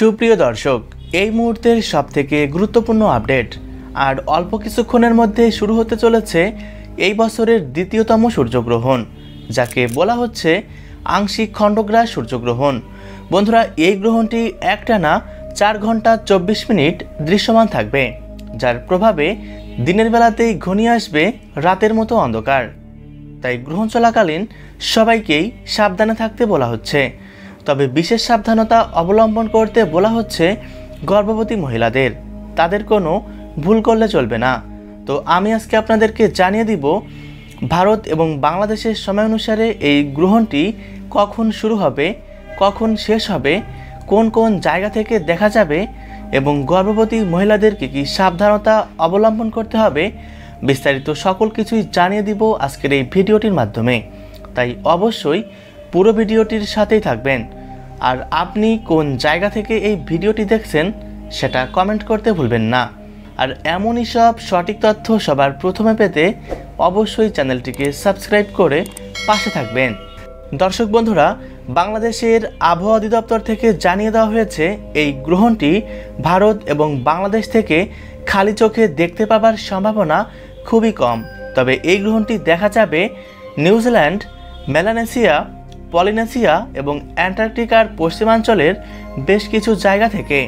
সুপ্রিয় দর্শক, এই মুহূর্তের সবথেকে গুরুত্বপূর্ণ আপডেট আর অল্প কিছুক্ষণের মধ্যে শুরু হতে চলেছে এই বছরের দ্বিতীয়তম সূর্যগ্রহণ, যাকে বলা হচ্ছে আংশিক খণ্ডগ্রাস সূর্যগ্রহণ। বন্ধুরা, এই গ্রহণটি একটানা 4 ঘন্টা 24 মিনিট দৃশ্যমান থাকবে, যার প্রভাবে দিনের বেলাতেই ঘনিয়ে আসবে রাতের মতো অন্ধকার। তাই গ্রহণ চলাকালীন সবাইকেই সাবধানে থাকতে বলা হচ্ছে। তবে বিশেষ সাবধানতা অবলম্বন করতে বলা হচ্ছে গর্ভবতী মহিলাদের। তাদের কোনো ভুল করলে চলবে না। তো আমি আজকে আপনাদেরকে জানিয়ে দিব ভারত এবং বাংলাদেশের সময় অনুসারে এই গ্রহণটি কখন শুরু হবে, কখন শেষ হবে, কোন কোন জায়গা থেকে দেখা যাবে এবং গর্ভবতী মহিলাদের কী কী সাবধানতা অবলম্বন করতে হবে, বিস্তারিত সকল কিছুই জানিয়ে দিব আজকের এই ভিডিওটির মাধ্যমে। তাই অবশ্যই পুরো ভিডিওটির সাথেই থাকবেন। আর আপনি কোন জায়গা থেকে এই ভিডিওটি দেখছেন সেটা কমেন্ট করতে ভুলবেন না। আর এমনই সব সঠিক তথ্য সবার প্রথমে পেতে অবশ্যই চ্যানেলটিকে সাবস্ক্রাইব করে পাশে থাকবেন। দর্শক বন্ধুরা, বাংলাদেশের আবহাওয়া অধিদপ্তর থেকে জানিয়ে দেওয়া হয়েছে এই গ্রহণটি ভারত এবং বাংলাদেশ থেকে খালি চোখে দেখতে পাবার সম্ভাবনা খুবই কম। তবে এই গ্রহণটি দেখা যাবে নিউজিল্যান্ড, মেলানেশিয়া, পলিনেশিয়া এবং অ্যান্টার্কটিকার পশ্চিমাঞ্চলের বেশ কিছু জায়গা থেকে।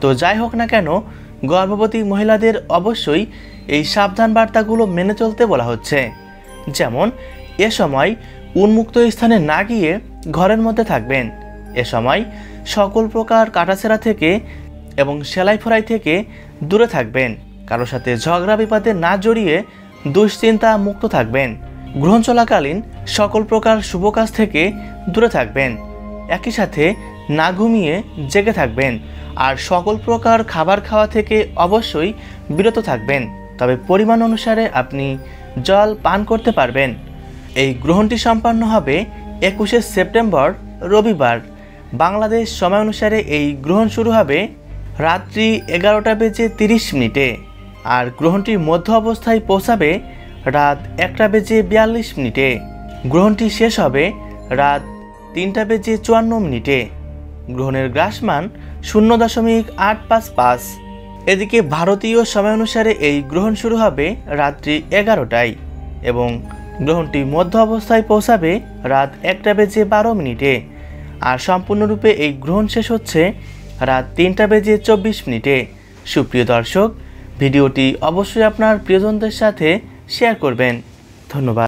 তো যাই হোক না কেন, গর্ভবতী মহিলাদের অবশ্যই এই সাবধান বার্তাগুলো মেনে চলতে বলা হচ্ছে। যেমন, এ সময় উন্মুক্ত স্থানে না গিয়ে ঘরের মধ্যে থাকবেন। এ সময় সকল প্রকার কাটাছেঁড়া থেকে এবং সেলাই ফোড়াই থেকে দূরে থাকবেন। কারোর সাথে ঝগড়া বিবাদে না জড়িয়ে দুশ্চিন্তা মুক্ত থাকবেন। গ্রহণ চলাকালীন সকল প্রকার শুভ কাজ থেকে দূরে থাকবেন। একই সাথে না ঘুমিয়ে জেগে থাকবেন। আর সকল প্রকার খাবার খাওয়া থেকে অবশ্যই বিরত থাকবেন। তবে পরিমাণ অনুসারে আপনি জল পান করতে পারবেন। এই গ্রহণটি সম্পন্ন হবে 21শে সেপ্টেম্বর রবিবার। বাংলাদেশ সময় অনুসারে এই গ্রহণ শুরু হবে রাত্রি 11:30 আর গ্রহণটি মধ্য অবস্থায় পৌঁছাবে রাত 1:42। গ্রহণটি শেষ হবে রাত 3:54। গ্রহণের গ্রাসমান 0.855। এদিকে ভারতীয় সময় অনুসারে এই গ্রহণ শুরু হবে রাত্রি 11টায় এবং গ্রহণটি মধ্য অবস্থায় পৌঁছাবে রাত 1:12। আর সম্পূর্ণরূপে এই গ্রহণ শেষ হচ্ছে রাত 3:24। সুপ্রিয় দর্শক, ভিডিওটি অবশ্যই আপনার প্রিয়জনদের সাথে শেয়ার করবেন। ধন্যবাদ।